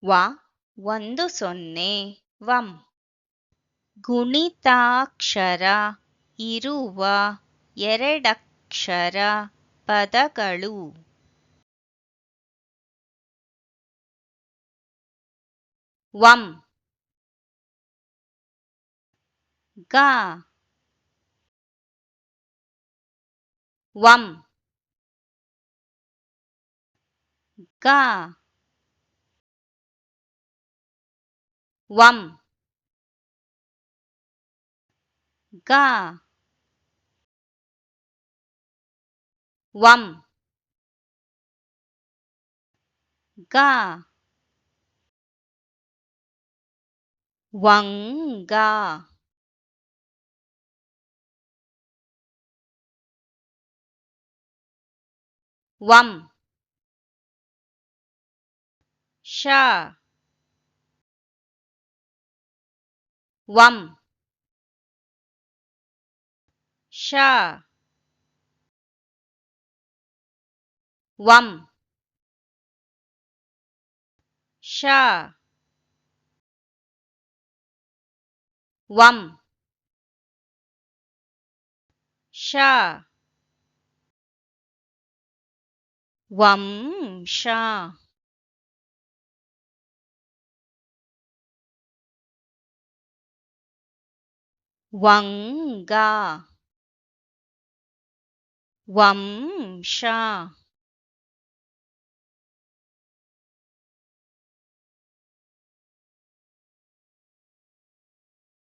ವ ಒಂದು ಸೊನ್ನೆ ವಂ. ಗುಣಿತಾಕ್ಷರ ಇರುವ ಎರಡಕ್ಷರ ಪದಗಳು. ವಂ ಗ ವಂ ಗ ವಂ ಗ ವಂ ಗ ವಂಗ ವಂ ಶ ವಂ ಶ ವಂ ಶ ವಂ ಶ ವಂಶ ವಂಗ ವಂಶ